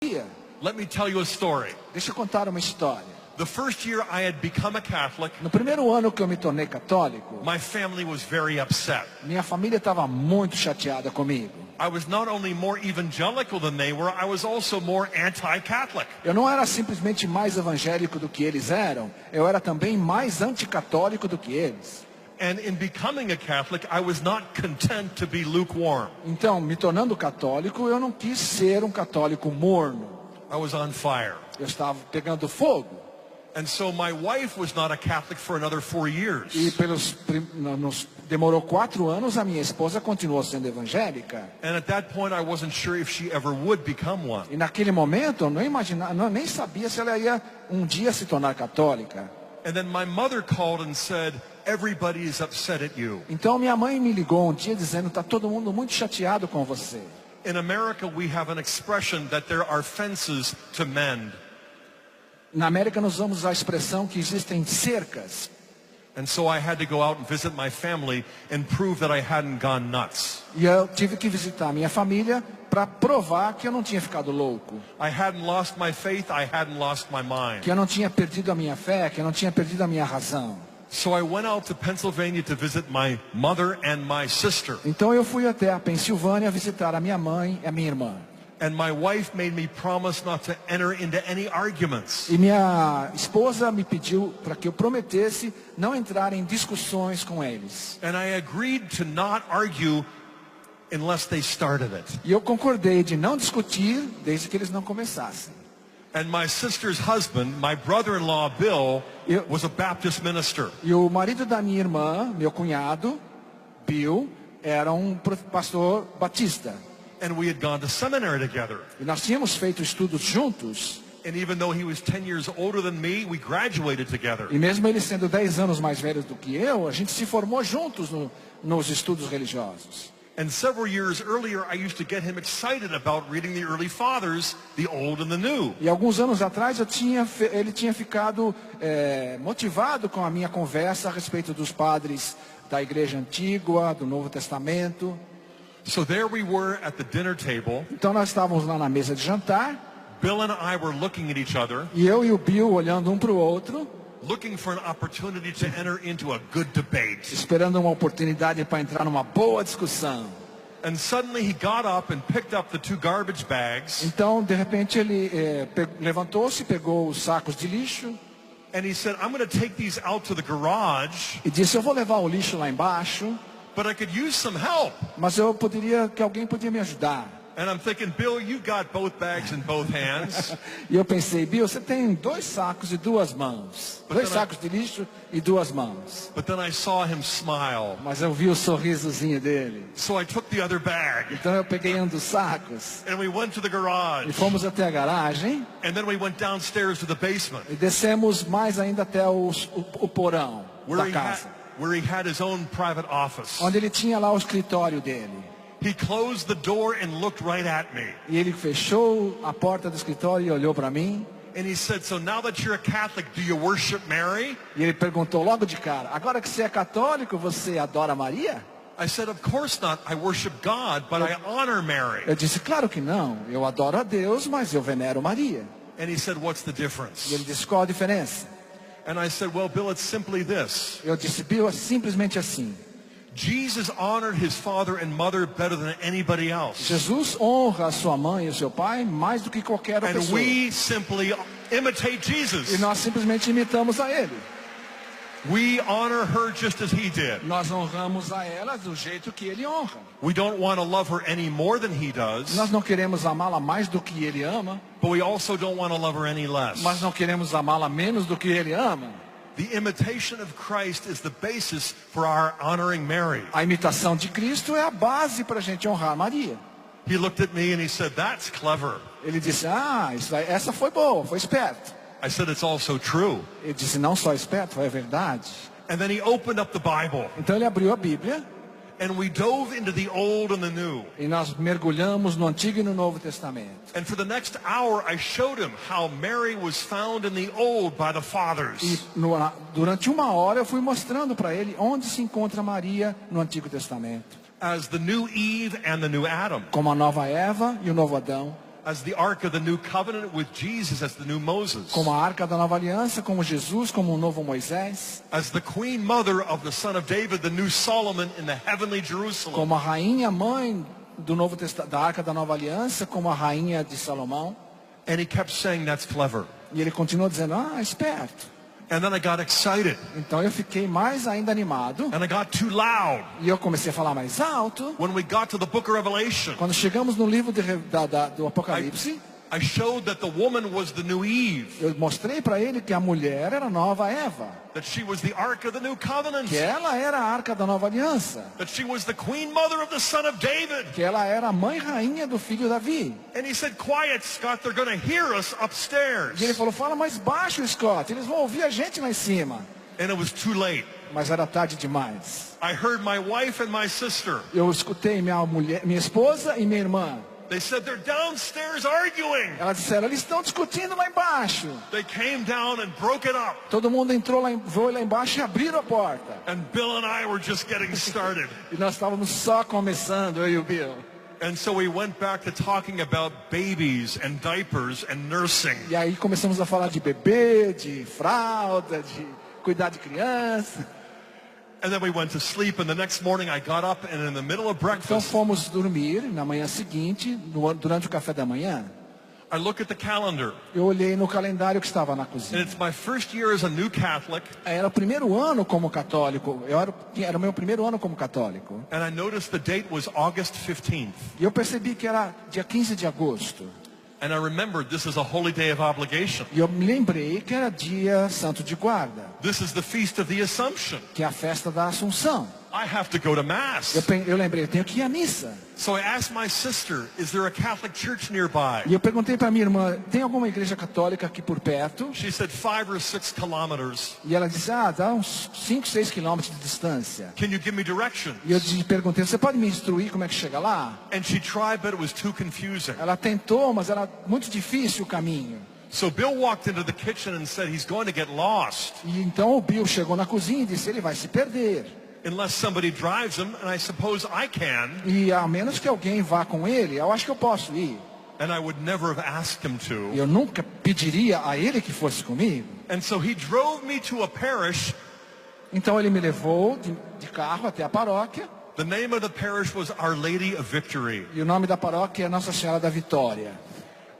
Let me tell you a story. Deixa eu contar uma história. The first year I had become a Catholic, No primeiro ano que eu me tornei católico, my family was very upset. minha família estava muito chateada comigo. I was not only more evangelical than they were, I was also more anti-Catholic. Eu não era simplesmente mais evangélico do que eles eram, eu era também mais anticatólico do que eles. And in becoming a Catholic, I was not content to be lukewarm. Então, me tornando católico, eu não quis ser um católico morno. I was on fire. Eu estava pegando fogo. And so my wife was not a Catholic for another 4 years. E demorou 4 anos, a minha esposa continuou sendo evangélica. And at that point, I wasn't sure if she ever would become one. E naquele momento, eu não imaginava, nem sabia se ela ia um dia se tornar católica. And then my mother called and said, everybody is upset at you. Então minha mãe me ligou um dia dizendo, está todo mundo muito chateado com você. In America, we have an expression that there are fences to mend. Na América nós usamos a expressão que existem cercas. And so I had to go out and visit my family and prove that I hadn't gone nuts. E eu tive que visitar a minha família para provar que eu não tinha ficado louco. I hadn't lost my faith, I hadn't lost my mind. Que eu não tinha perdido a minha fé, que eu não tinha perdido a minha razão. So I went out to Pennsylvania to visit my mother and my sister. Então eu fui até a Pensilvânia visitar a minha mãe e a minha irmã. And my wife made me promise not to enter into any arguments. E minha esposa me pediu para que eu prometesse não entrar em discussões com eles. And I agreed to not argue unless they started it. E eu concordei de não discutir desde que eles não começassem. And my sister's husband, my brother-in-law Bill, was a Baptist minister. E o marido da minha irmã, meu cunhado, Bill, era um pastor batista. And we had gone to seminary together. E nós tínhamos feito estudos juntos. And even though he was 10 years older than me, we graduated together. E mesmo ele sendo 10 anos mais velho do que eu, a gente se formou juntos nos estudos religiosos. And several years earlier, I used to get him excited about reading the early fathers, the old and the new. E alguns anos atrás ele tinha ficado motivado com a minha conversa a respeito dos padres da Igreja Antiga, do Novo Testamento. So there we were at the dinner table. Então nós estávamos lá na mesa de jantar. Bill and I were looking at each other. E eu e o Bill olhando um para o outro. Looking for an opportunity to enter into a good debate. Esperando uma oportunidade para entrar numa boa discussão. And suddenly he got up and picked up the 2 garbage bags. Então, de repente ele levantou-se, pegou os sacos de lixo. And he said, I'm going to take these out to the garage. E disse, eu vou levar o lixo lá embaixo. But I could use some help. Mas que alguém podia me ajudar. And I'm thinking, Bill, you got both bags in both hands. E eu pensei, Bill, você tem 2 sacos e 2 mãos. 2 sacos de lixo e 2 mãos. But then I saw him smile. Mas eu vi o sorrisozinho dele. So I took the other bag. Então eu peguei um dos sacos. And we went to the garage. E fomos até a garagem. And then we went downstairs to the basement. E descemos mais ainda até o porão da casa. Where he had his own private office. Onde ele tinha lá o escritório dele. He closed the door and looked right at me. E ele fechou a porta do escritório e olhou para mim. And he said, so now that you're a Catholic, do you worship Mary? E ele perguntou logo de cara, agora que você é católico, você adora Maria? I said, of course not. I worship God, but I honor Mary. Eu disse, claro que não. Eu adoro a Deus, mas eu venero Maria. And he said, what's the difference? E ele disse, qual a diferença? And I said, well, Bill, it's simply this. Eu disse, Bill, é simplesmente assim. Jesus honored his father and mother better than anybody else. Jesus honra a sua mãe e o seu pai mais do que qualquer outra pessoa. And we simply imitate Jesus. E nós simplesmente imitamos a ele. We honor her just as he did. Nós honramos a ela do jeito que ele honra. We don't want to love her any more than he does. Nós não queremos amá-la mais do que ele ama. But we also don't want to love her any less. Mas não queremos amá-la menos do que ele ama. The imitation of Christ is the basis for our honoring Mary. A imitação de Cristo é a base para a gente honrar Maria. He looked at me and he said, "That's clever." Ele disse, essa foi boa, foi esperto. I said, "It's also true." Ele disse, não só esperto, é verdade. And then he opened up the Bible. Então ele abriu a Bíblia. And we dove into the Old and the New. E nós mergulhamos no Antigo e no Novo Testamento. And for the next hour, I showed him how Mary was found in the Old by the fathers. E durante 1 hora eu fui mostrando para ele onde se encontra Maria no Antigo Testamento. As the new Eve and the new Adam. Como a nova Eva e o novo Adão. as the Ark of the New Covenant, with Jesus as the new Moses, como a Arca da Nova Aliança, como Jesus, como o novo Moisés, as the Queen Mother of the Son of David, the new Solomon in the heavenly Jerusalem. como a rainha mãe do da Arca da Nova Aliança, como a rainha de Salomão. And he kept saying, that's clever. E ele continuou dizendo, esperto. And then I got excited, Então eu fiquei mais ainda animado and I got too loud. e eu comecei a falar mais alto. When we got to the book of Revelation, Quando chegamos no livro do Apocalipse, I showed that the woman was the new Eve, eu mostrei para ele que a mulher era a nova Eva, that she was the Ark of the New Covenant, que ela era a Arca da Nova Aliança, that she was the Queen Mother of the Son of David. que ela era a mãe rainha do filho Davi. And he said, quiet, Scott, they're going to hear us upstairs. E ele falou, fala mais baixo, Scott, eles vão ouvir a gente lá em cima. And it was too late. Mas era tarde demais. I heard my wife and my sister. Eu escutei minha esposa e minha irmã. They said, they're downstairs arguing. Elas disseram, eles estão discutindo lá embaixo. They came down and broke it up. Todo mundo entrou foi lá embaixo e abriram a porta. And Bill and I were just getting started. E nós estávamos só começando, eu e o Bill. And so we went back to talking about babies and diapers and nursing. E aí começamos a falar de bebê, de fralda, de cuidar de criança. And then we went to sleep, and the next morning I got up, and in the middle of Então breakfast, fomos dormir na manhã seguinte, durante o café da manhã. I look at the calendar, Eu olhei no calendário que estava na and cozinha. it's my first year as a new Catholic, Era o primeiro ano como católico. Era o meu primeiro ano como católico. and I noticed the date was August 15th. E eu percebi que era dia 15 de agosto. And I remembered this is a holy day of obligation. E eu me lembrei que era dia santo de guarda, This is the feast of the Assumption. que é a festa da Assunção. I have to go to Mass. Eu lembrei, eu tenho que ir à missa. So I asked my sister, is there a Catholic church nearby? E eu perguntei para minha irmã, tem alguma igreja católica aqui por perto? She said 5 or 6 kilometers. E ela disse, dá uns 5, 6 quilômetros de distância. Can you give me directions? E eu perguntei, você pode me instruir como é que chega lá? And she tried, but it was too confusing. Ela tentou, mas era muito difícil o caminho. So Bill walked into the kitchen and said he's going to get lost E então o Bill chegou na cozinha e disse, ele vai se perder. unless somebody drives him, and I suppose I can, E a menos que alguém vá com ele, eu acho que eu posso ir. and I would never have asked him E to. eu nunca pediria a ele que fosse comigo. And so he drove me to a parish. Então ele me levou de carro até a paróquia. The name of the parish was Our Lady of Victory. E o nome da paróquia é Nossa Senhora da Vitória.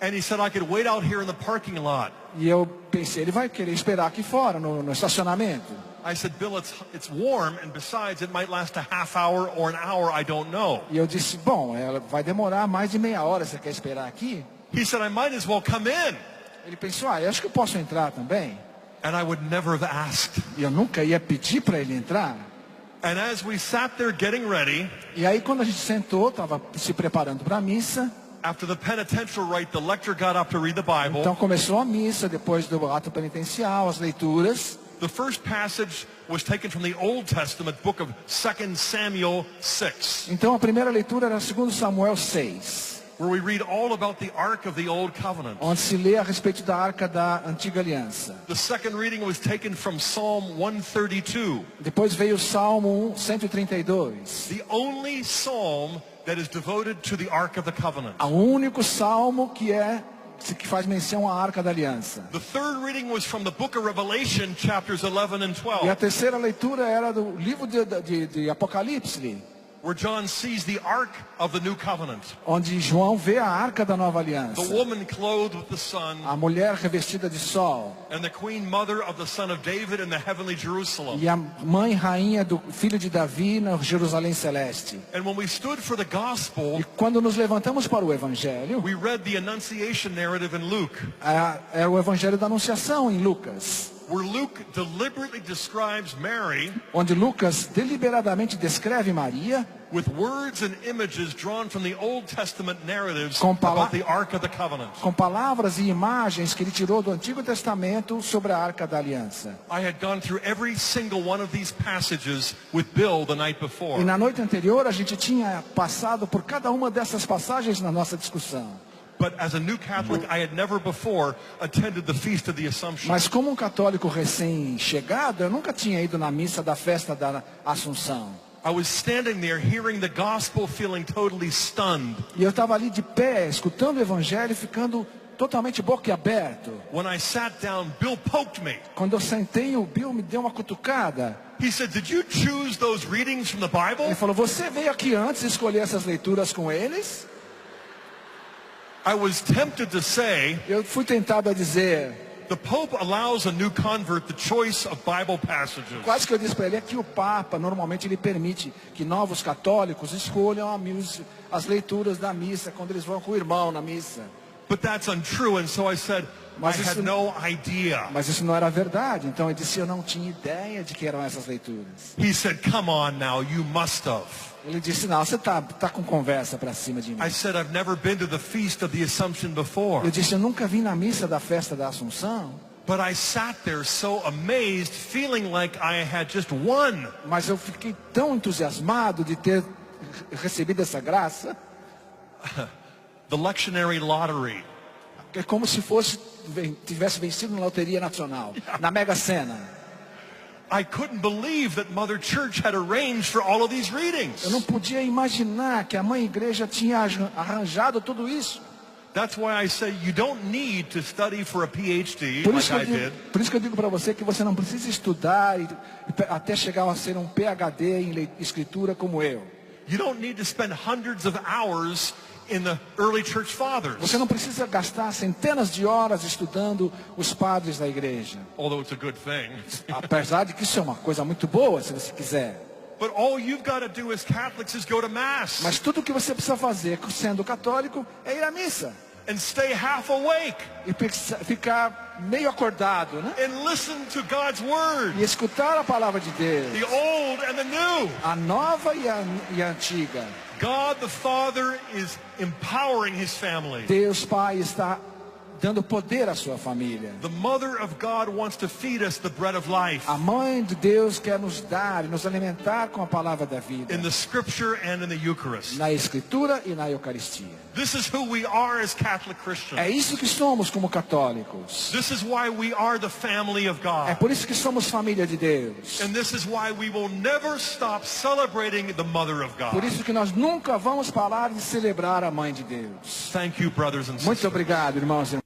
And he said I could wait out here in the parking lot. E eu pensei, ele vai querer esperar aqui fora, no estacionamento. I said, Bill, it's warm, and besides, it might last a half hour or an hour, I don't know. E eu disse, bom, ela vai demorar mais de meia hora, você quer esperar aqui? He said, I might as well come in. Ele pensou, eu acho que eu posso entrar também. And I would never have asked. E eu nunca ia pedir para ele entrar. And as we sat there getting ready, E aí quando a gente sentou, estava se preparando para a missa. after the penitential rite, the lector got up to read the Bible. Então começou a missa, depois do ato penitencial, as leituras. The first passage was taken from the Old Testament book of 2 Samuel 6, Então a primeira leitura era 2 Samuel 6, where we read all about the Ark of the Old Covenant. onde se lê a respeito da Arca da Antiga Aliança. The second reading was taken from Psalm 132, Depois veio o Salmo 132, the only psalm that is devoted to the Ark of the Covenant. o único salmo que faz menção à Arca da Aliança. The third reading was from the book of Revelation, chapters 11 and E a 12, terceira leitura era do livro de Apocalipse, where John sees the Ark of the New Covenant, onde João vê a Arca da Nova the Aliança, woman clothed with the sun, a mulher revestida de sol and the queen mother of the son of David in the heavenly Jerusalem. e a mãe rainha do filho de Davi na Jerusalém Celeste. And when we stood for the gospel, E quando nos levantamos para o Evangelho, we read the Annunciation narrative in Luke, é o Evangelho da Anunciação em Lucas, where Luke deliberately describes Mary onde Lucas deliberadamente descreve Maria with words and images drawn from the Old Testament narratives Com about the Ark of the Covenant. com palavras e imagens que ele tirou do Antigo Testamento sobre a Arca da Aliança. I had gone through every single one of these passages with Bill the night before. E na noite anterior a gente tinha passado por cada uma dessas passagens na nossa discussão. But as a new Catholic, I had never before attended the Feast of the Assumption. Mas como um católico recém-chegado, eu nunca tinha ido na missa da festa da Assunção. I was standing there hearing the gospel, feeling totally stunned. E eu estava ali de pé, escutando o evangelho e ficando totalmente boquiaberto. When I sat down, Bill poked me. Quando eu sentei, o Bill me deu uma cutucada. He said, "Did you choose those readings from the Bible?" Ele falou, você veio aqui antes escolher essas leituras com eles? I was tempted to say, Eu fui tentado a dizer, the Pope allows a new convert the choice of Bible passages. quase que eu disse para ele, é que o Papa, normalmente ele permite que novos católicos escolham as leituras da missa, quando eles vão com o irmão na missa. But that's untrue, and so I said, I had no idea. Mas isso não era verdade, então ele disse, eu não tinha ideia de que eram essas leituras. He said, "Come on now, you must have." Ele disse, não, você tá com conversa para cima de mim. I said, "I've never been to the Feast of the Assumption before." Eu disse, eu nunca vim na missa da festa da Assunção, But I sat there so amazed, feeling like I had just won. mas eu fiquei tão entusiasmado de ter recebido essa graça, The lectionary lottery. é como se tivesse vencido na Loteria Nacional, na Mega Sena. I couldn't believe that Mother Church had arranged for all of these readings. Eu não podia imaginar que a Mãe Igreja tinha arranjado tudo isso. That's why I say you don't need to study for a PhD Por like isso, I did. por isso que eu digo para você que você não precisa estudar até chegar a ser um PhD em escritura como eu. You don't need to spend hundreds of hours in the early church fathers. Você não precisa gastar centenas de horas estudando os padres da igreja. Although it's a good thing. Apesar de que isso é uma coisa muito boa, se você quiser. But all you've got to do as Catholics is go to Mass Mas tudo o que você precisa fazer, sendo católico, é ir à missa. and stay half awake E ficar meio acordado, né? and listen to God's Word, E escutar a palavra de Deus. the old and the new. A nova e a antiga. God the Father is empowering His family. Deus Pai está dando poder à sua família. The Mother of God wants to feed us the bread of life A Mãe de Deus quer nos dar e nos alimentar com a palavra da vida. in the Scripture and in the Eucharist. Na Escritura e na Eucaristia. This is who we are as Catholic Christians. É isso que somos como católicos. This is why we are the family of É God. por isso que somos família de Deus. And this is why we will never stop celebrating the Mother of Por God. isso que nós nunca vamos parar de celebrar a Mãe de Deus. Thank you, brothers and Muito sisters. obrigado, irmãos e irmãs.